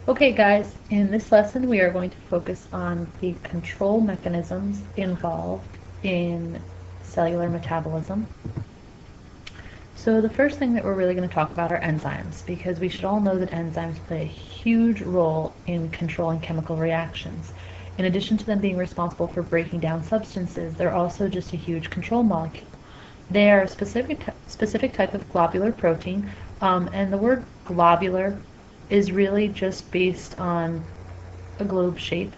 Okay guys, in this lesson we are going to focus on the control mechanisms involved in cellular metabolism. So the first thing that we're really going to talk about are enzymes, because we should all know that enzymes play a huge role in controlling chemical reactions. In addition to them being responsible for breaking down substances, they're also just a huge control molecule. They are a specific type of globular protein, and the word globular is really just based on a globe shape.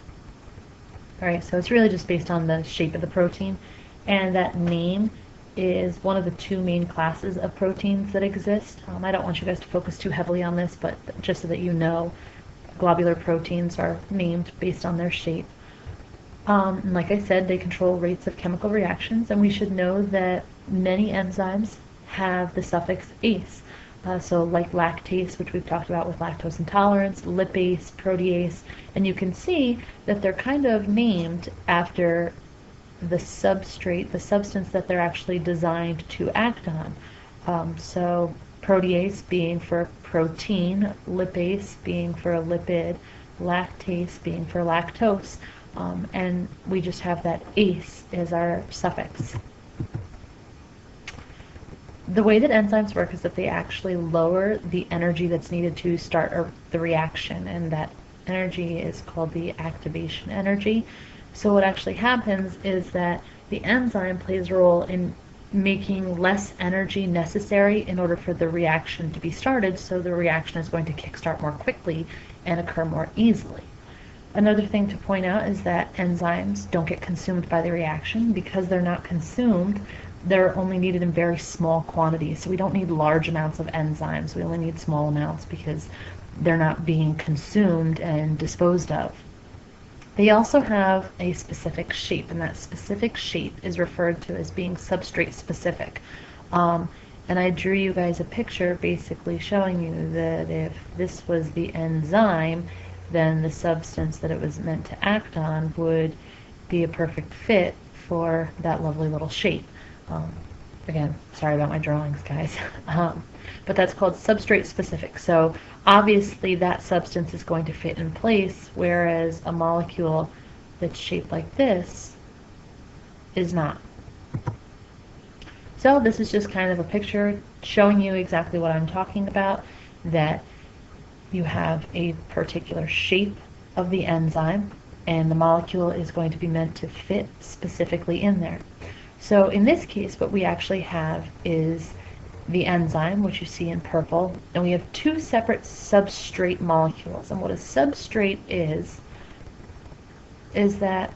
Alright, so it's really just based on the shape of the protein, and that name is one of the two main classes of proteins that exist. I don't want you guys to focus too heavily on this, but just so that you know, globular proteins are named based on their shape. And like I said, they control rates of chemical reactions, and we should know that many enzymes have the suffix ase. So like lactase, which we've talked about with lactose intolerance, lipase, protease, and you can see that they're kind of named after the substrate, the substance that they're actually designed to act on. So protease being for protein, lipase being for a lipid, lactase being for lactose, and we just have that ase as our suffix. The way that enzymes work is that they actually lower the energy that's needed to start the reaction, and that energy is called the activation energy. So what actually happens is that the enzyme plays a role in making less energy necessary in order for the reaction to be started, so the reaction is going to kickstart more quickly and occur more easily. Another thing to point out is that enzymes don't get consumed by the reaction. Because they're not consumed, they're only needed in very small quantities. So we don't need large amounts of enzymes. We only need small amounts because they're not being consumed and disposed of. They also have a specific shape, and that specific shape is referred to as being substrate specific. And I drew you guys a picture basically showing you that if this was the enzyme, then the substance that it was meant to act on would be a perfect fit for that lovely little shape. Again, sorry about my drawings, guys. But that's called substrate specific. So obviously that substance is going to fit in place, whereas a molecule that's shaped like this is not. So this is just kind of a picture showing you exactly what I'm talking about, that you have a particular shape of the enzyme, and the molecule is going to be meant to fit specifically in there. So in this case, what we actually have is the enzyme, which you see in purple, and we have two separate substrate molecules. And what a substrate is that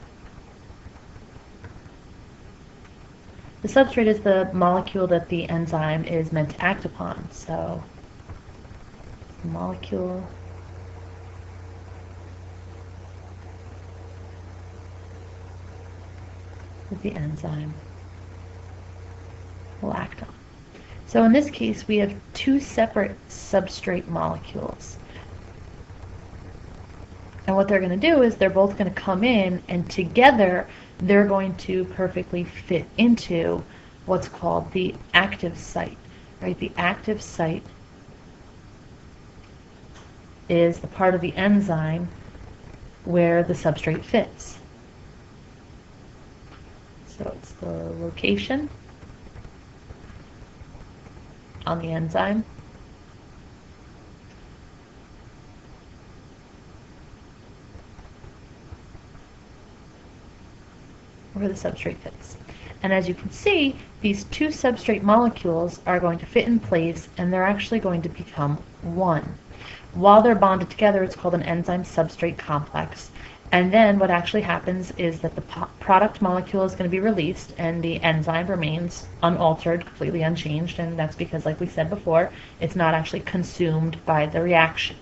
the substrate is the molecule that the enzyme is meant to act upon. So the molecule that the enzyme will act on. So in this case, we have two separate substrate molecules. And what they're going to do is they're both going to come in, and together they're going to perfectly fit into what's called the active site. Right? The active site is the part of the enzyme where the substrate fits. So it's the location on the enzyme where the substrate fits. And as you can see, these two substrate molecules are going to fit in place, and they're actually going to become one. While they're bonded together, it's called an enzyme substrate complex. And then what actually happens is that the product molecule is going to be released, and the enzyme remains unaltered, completely unchanged, and that's because, like we said before, it's not actually consumed by the reaction.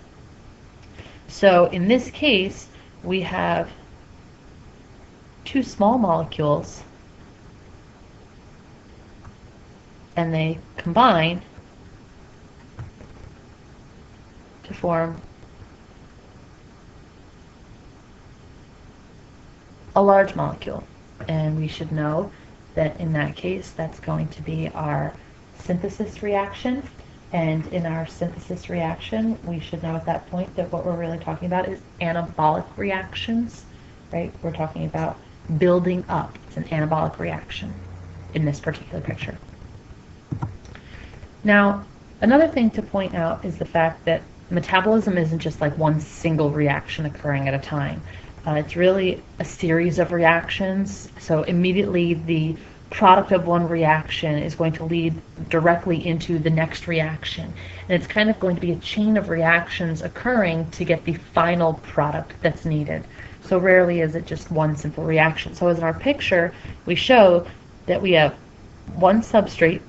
So in this case, we have two small molecules, and they combine to form a large molecule. And we should know that in that case, that's going to be our synthesis reaction. And in our synthesis reaction, we should know at that point that what we're really talking about is anabolic reactions, right? We're talking about building up. It's an anabolic reaction in this particular picture. Now, another thing to point out is the fact that metabolism isn't just like one single reaction occurring at a time. It's really a series of reactions. So immediately the product of one reaction is going to lead directly into the next reaction. And it's kind of going to be a chain of reactions occurring to get the final product that's needed. So rarely is it just one simple reaction. So as in our picture, we show that we have one substrate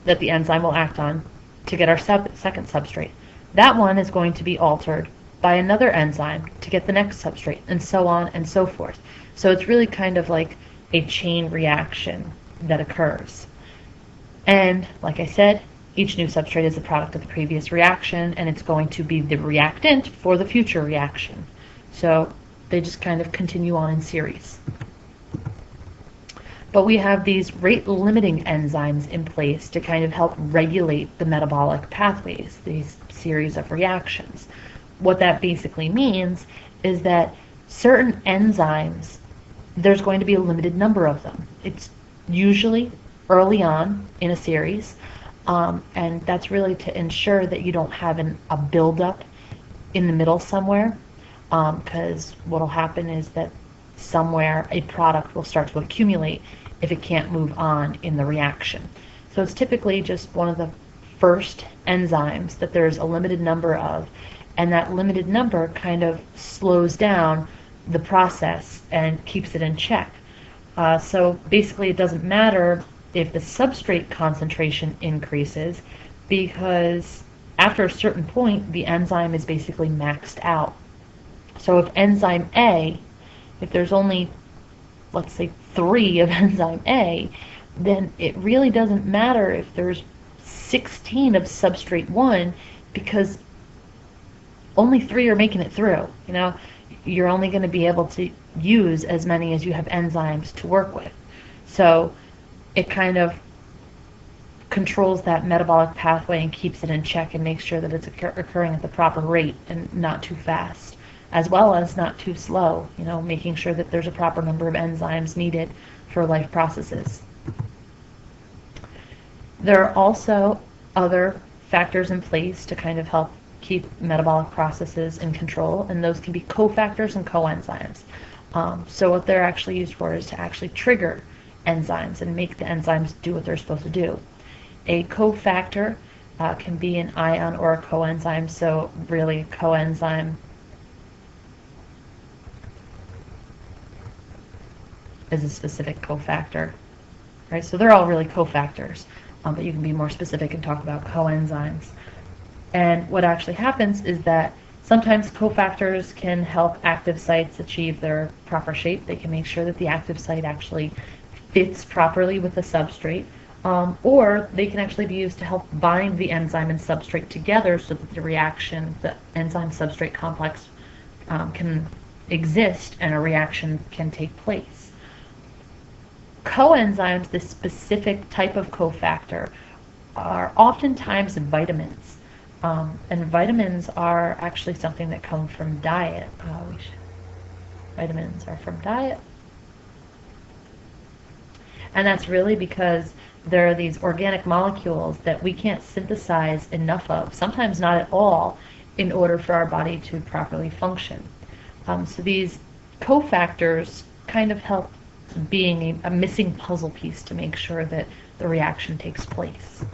that the enzyme will act on to get our second substrate. That one is going to be altered by another enzyme to get the next substrate, and so on and so forth. So it's really kind of like a chain reaction that occurs. And like I said, each new substrate is a product of the previous reaction, and it's going to be the reactant for the future reaction. So they just kind of continue on in series. But we have these rate-limiting enzymes in place to kind of help regulate the metabolic pathways, these series of reactions. What that basically means is that certain enzymes, there's going to be a limited number of them. It's usually early on in a series, and that's really to ensure that you don't have a buildup in the middle somewhere, because what will happen is that somewhere a product will start to accumulate if it can't move on in the reaction. So it's typically just one of the first enzymes that there's a limited number of, and that limited number kind of slows down the process and keeps it in check. So basically it doesn't matter if the substrate concentration increases, because after a certain point the enzyme is basically maxed out. So if enzyme A, if there's only, let's say, 3 of enzyme A, then it really doesn't matter if there's 16 of substrate 1, because only 3 are making it through. You know, you're only going to be able to use as many as you have enzymes to work with. So it kind of controls that metabolic pathway and keeps it in check and makes sure that it's occurring at the proper rate and not too fast, as well as not too slow, you know, making sure that there's a proper number of enzymes needed for life processes. There are also other factors in place to kind of help keep metabolic processes in control, and those can be cofactors and coenzymes. So what they're actually used for is to actually trigger enzymes and make the enzymes do what they're supposed to do. A cofactor can be an ion or a coenzyme, so really a coenzyme is a specific cofactor, right? So they're all really cofactors, but you can be more specific and talk about coenzymes. And what actually happens is that sometimes cofactors can help active sites achieve their proper shape. They can make sure that the active site actually fits properly with the substrate, or they can actually be used to help bind the enzyme and substrate together so that the reaction, the enzyme-substrate complex, can exist and a reaction can take place. Coenzymes, this specific type of cofactor, are oftentimes vitamins. And vitamins are actually something that come from diet. Vitamins are from diet. And that's really because there are these organic molecules that we can't synthesize enough of, sometimes not at all, in order for our body to properly function. So these cofactors kind of help being a missing puzzle piece to make sure that the reaction takes place.